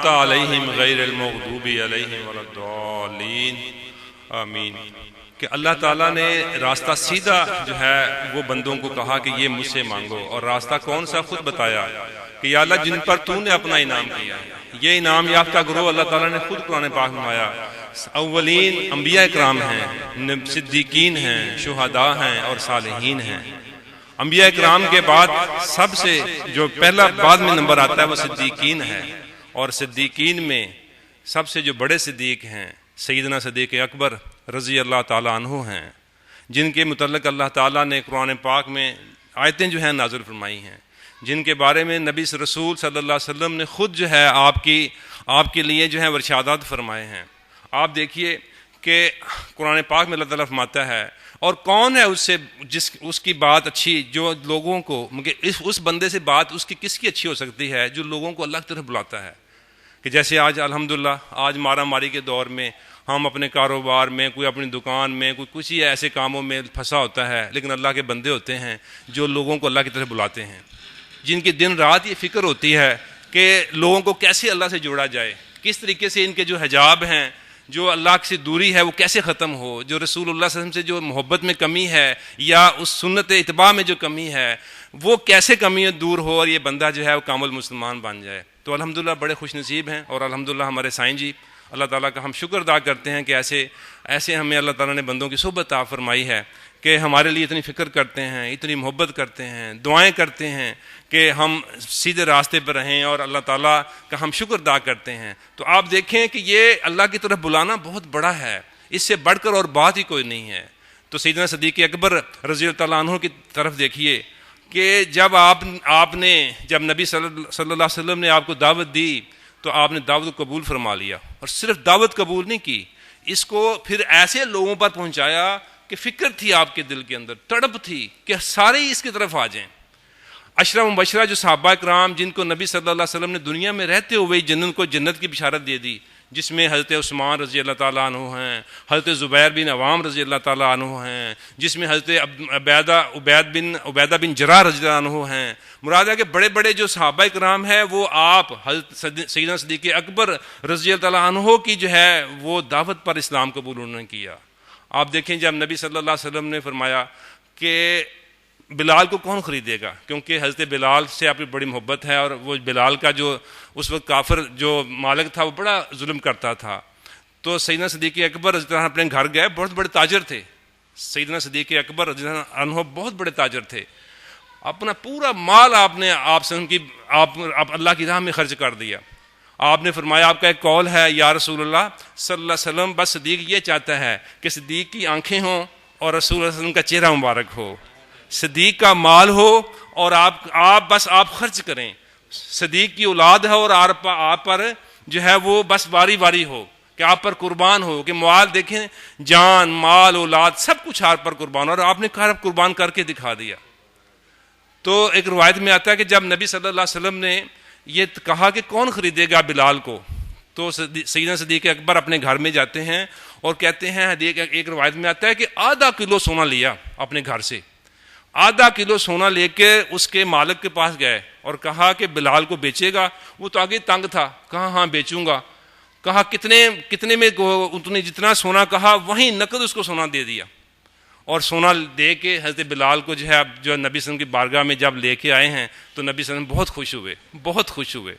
علیہم غیر المغضوب علیہم ولا الضالین آمین. کہ اللہ تعالیٰ نے راستہ سیدھا جو ہے وہ بندوں کو کہا کہ یہ مجھ سے مانگو، اور راستہ کون سا خود بتایا کہ یا اللہ جن پر تو نے اپنا انعام کیا، یہ انعام یافتہ گروہ اللہ تعالیٰ نے خود قرآن پاک میں آیا. اولین انبیاء اکرام ہیں، صدیقین ہیں، شہداء ہیں اور صالحین ہیں. انبیاء اکرام کے بعد سب سے جو پہلا بعد میں نمبر آتا ہے وہ صدیقین ہے، اور صدیقین میں سب سے جو بڑے صدیق ہیں سیدنا صدیق اکبر رضی اللہ تعالیٰ عنہ ہیں، جن کے متعلق اللہ تعالیٰ نے قرآن پاک میں آیتیں جو ہیں نازل فرمائی ہیں، جن کے بارے میں نبی رسول صلی اللہ علیہ وسلم نے خود جو ہے آپ کے لیے جو ہے ارشادات فرمائے ہیں. آپ دیکھیے کہ قرآن پاک میں اللہ تعالیٰ فرماتا ہے، اور کون ہے اس کی بات اچھی جو لوگوں کو اس بندے سے بات اس کی کس کی اچھی ہو سکتی ہے جو لوگوں کو اللہ کی طرف بلاتا ہے. کہ جیسے آج الحمدللہ آج مارا ماری کے دور میں ہم اپنے کاروبار میں، کوئی اپنی دکان میں، کوئی کچھ ہی ایسے کاموں میں پھنسا ہوتا ہے، لیکن اللہ کے بندے ہوتے ہیں جو لوگوں کو اللہ کی طرف بلاتے ہیں، جن کی دن رات یہ فکر ہوتی ہے کہ لوگوں کو کیسے اللہ سے جوڑا جائے، کس طریقے سے ان کے جو حجاب ہیں، جو اللہ سے دوری ہے وہ کیسے ختم ہو، جو رسول اللہ صلی اللہ علیہ وسلم سے جو محبت میں کمی ہے یا اس سنت اتباع میں جو کمی ہے وہ کیسے کمی دور ہو، اور یہ بندہ جو ہے وہ کامل مسلمان بن جائے. تو الحمدللہ بڑے خوش نصیب ہیں، اور الحمدللہ ہمارے سائیں جی اللہ تعالیٰ کا ہم شکر ادا کرتے ہیں کہ ایسے ہمیں اللہ تعالیٰ نے بندوں کی صحبت عطا فرمائی ہے کہ ہمارے لیے اتنی فکر کرتے ہیں، اتنی محبت کرتے ہیں، دعائیں کرتے ہیں کہ ہم سیدھے راستے پر رہیں، اور اللہ تعالیٰ کا ہم شکر ادا کرتے ہیں. تو آپ دیکھیں کہ یہ اللہ کی طرف بلانا بہت بڑا ہے، اس سے بڑھ کر اور بات ہی کوئی نہیں ہے. تو سیدنا صدیق اکبر رضی اللہ تعالیٰ عنہ کی طرف دیکھیے کہ جب جب نبی صلی اللہ علیہ وسلم نے آپ کو دعوت دی تو آپ نے دعوت کو قبول فرما لیا، اور صرف دعوت قبول نہیں کی، اس کو پھر ایسے لوگوں پر پہنچایا کہ فکر تھی آپ کے دل کے اندر، تڑپ تھی کہ سارے ہی اس کی طرف آ جائیں. عشرہ مبشرہ جو صحابہ کرام جن کو نبی صلی اللہ علیہ وسلم نے دنیا میں رہتے ہوئے جنت کی بشارت دے دی، جس میں حضرت عثمان رضی اللہ تعالیٰ عنہ ہیں، حضرت زبیر بن عوام رضی اللہ تعالیٰ عنہ ہیں، جس میں حضرت عبیدہ بن جراح رضی اللہ عنہ ہیں. مراد ہے کہ بڑے بڑے جو صحابہ کرام ہیں وہ آپ حضرت سیدنا صدیق اکبر رضی اللہ تعالیٰ عنہ کی جو ہے وہ دعوت پر اسلام قبول انہوں نے کیا. آپ دیکھیں جب نبی صلی اللہ علیہ وسلم نے فرمایا کہ بلال کو کون خریدے گا، کیونکہ حضرت بلال سے آپ کی بڑی محبت ہے، اور وہ بلال کا جو اس وقت کافر جو مالک تھا وہ بڑا ظلم کرتا تھا. تو سیدنا صدیق اکبر رضی اللہ عنہ اپنے گھر گئے، بہت بڑے تاجر تھے سیدنا صدیق اکبر رضی اللہ عنہ، بہت بڑے تاجر تھے. اپنا پورا مال آپ نے اللہ کی راہ میں خرچ کر دیا. آپ نے فرمایا آپ کا ایک قول ہے یا رسول اللہ صلی اللہ علیہ وسلم، بس صدیق یہ چاہتا ہے کہ صدیق کی آنکھیں ہوں اور رسول اللہ علیہ وسلم کا چہرہ مبارک ہو، صدیق کا مال ہو اور آپ خرچ کریں، صدیق کی اولاد ہے اور آپ پر جو ہے وہ بس باری باری ہو کہ آپ پر قربان ہو، کہ مال دیکھیں جان مال اولاد سب کچھ آپ پر قربان ہو، اور آپ نے قربان کر کے دکھا دیا. تو ایک روایت میں آتا ہے کہ جب نبی صلی اللہ علیہ وسلم نے یہ کہا کہ کون خریدے گا بلال کو، تو سیدنا صدیق اکبر اپنے گھر میں جاتے ہیں اور کہتے ہیں، ایک روایت میں آتا ہے کہ آدھا کلو سونا لیا اپنے گھر سے، آدھا کلو سونا لے کے اس کے مالک کے پاس گئے اور کہا کہ بلال کو بیچے گا. وہ تو آگے تنگ تھا، کہا ہاں بیچوں گا. کہا کتنے میں، اتنے جتنا سونا کہا وہیں نقد اس کو سونا دے دیا، اور سونا دے کے حضرت بلال کو جو ہے جو نبی صلی اللہ علیہ وسلم کی بارگاہ میں جب لے کے آئے ہیں تو نبی صلی اللہ علیہ وسلم بہت خوش ہوئے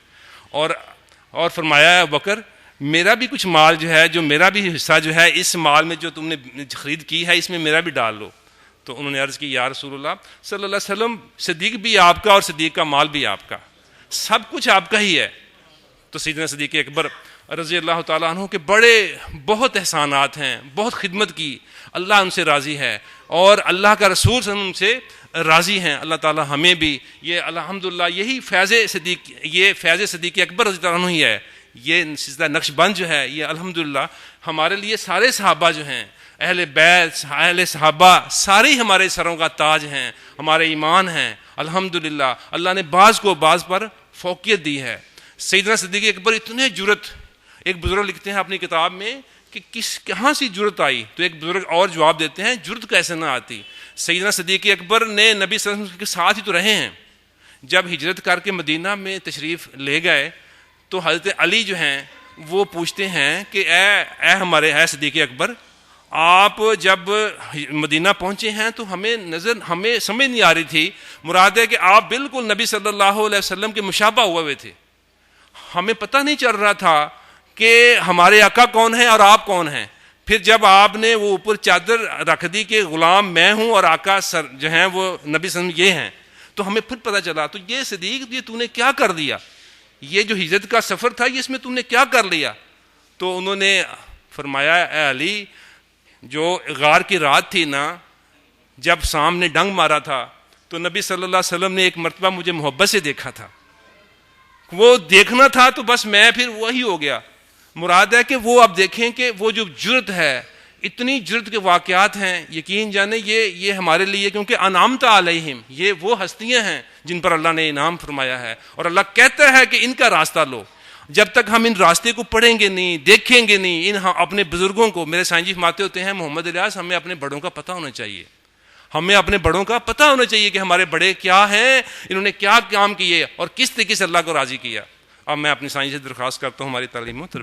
اور فرمایا بکر میرا بھی کچھ مال جو ہے، جو میرا بھی حصہ جو ہے اس مال میں جو تم نے خرید کی ہے اس میں میرا بھی ڈال لو. تو انہوں نے عرض کی یا رسول اللہ صلی اللہ علیہ وسلم، صدیق بھی آپ کا اور صدیق کا مال بھی آپ کا، سب کچھ آپ کا ہی ہے. تو سیدنا صدیق اکبر رضی اللہ تعالیٰ عنہ کے بہت احسانات ہیں، بہت خدمت کی، اللہ ان سے راضی ہے اور اللہ کا رسول صلی اللہ علیہ وسلم ان سے راضی ہیں. اللہ تعالیٰ ہمیں بھی یہ الحمدللہ یہی فیض صدیق اکبر رضی اللہ عنہ ہی ہے. یہ سلسلہ نقش بند جو ہے یہ الحمدللہ ہمارے لیے سارے صحابہ جو ہیں، اہل بیت اہل صحابہ سارے ہمارے سروں کا تاج ہیں، ہمارے ایمان ہیں. الحمدللہ اللہ نے بعض کو بعض پر فوقیت دی ہے. سیدنا صدیق اکبر اتنے جرت، ایک بزرگ لکھتے ہیں اپنی کتاب میں کہ کہاں سے جرت آئی، تو ایک بزرگ اور جواب دیتے ہیں جرت کیسے نہ آتی. سیدنا صدیق اکبر نے نبی صلی اللہ علیہ وسلم کے ساتھ ہی تو رہے ہیں. جب ہجرت کر کے مدینہ میں تشریف لے گئے تو حضرت علی جو ہیں وہ پوچھتے ہیں کہ اے ہمارے صدیق اکبر، آپ جب مدینہ پہنچے ہیں تو ہمیں سمجھ نہیں آ رہی تھی، مراد ہے کہ آپ بالکل نبی صلی اللہ علیہ وسلم کے مشابہ ہوئے تھے، ہمیں پتہ نہیں چل رہا تھا کہ ہمارے آقا کون ہیں اور آپ کون ہیں۔ پھر جب آپ نے وہ اوپر چادر رکھ دی کہ غلام میں ہوں اور آقا جو ہیں وہ نبی صلی اللہ علیہ وسلم یہ ہیں، تو ہمیں پھر پتہ چلا، تو یہ صدیق یہ تو نے کیا کر دیا، یہ جو ہجرت کا سفر تھا یہ اس میں تم نے کیا کر لیا؟ تو انہوں نے فرمایا اے علی، جو غار کی رات تھی نا، جب سامنے ڈنگ مارا تھا تو نبی صلی اللہ علیہ وسلم نے ایک مرتبہ مجھے محبت سے دیکھا تھا، وہ دیکھنا تھا تو بس میں پھر وہی ہو گیا۔ مراد ہے کہ وہ اب دیکھیں کہ وہ جو جرت ہے، اتنی جرت کے واقعات ہیں، یقین جانے یہ ہمارے لیے، کیونکہ انعمت علیہم، یہ وہ ہستیاں ہیں جن پر اللہ نے انعام فرمایا ہے، اور اللہ کہتا ہے کہ ان کا راستہ لو۔ جب تک ہم ان راستے کو پڑھیں گے نہیں، دیکھیں گے نہیں، اپنے بزرگوں کو، میرے سائنس جی فرماتے ہوتے ہیں محمد الیاس، ہمیں اپنے بڑوں کا پتہ ہونا چاہیے، ہمیں اپنے بڑوں کا پتہ ہونا چاہیے کہ ہمارے بڑے کیا ہیں، انہوں نے کیا کام کیے اور کس طریقے سے اللہ کو راضی کیا۔ اب میں اپنی سائنس سے درخواست کرتا ہوں ہماری تعلیم و تربیت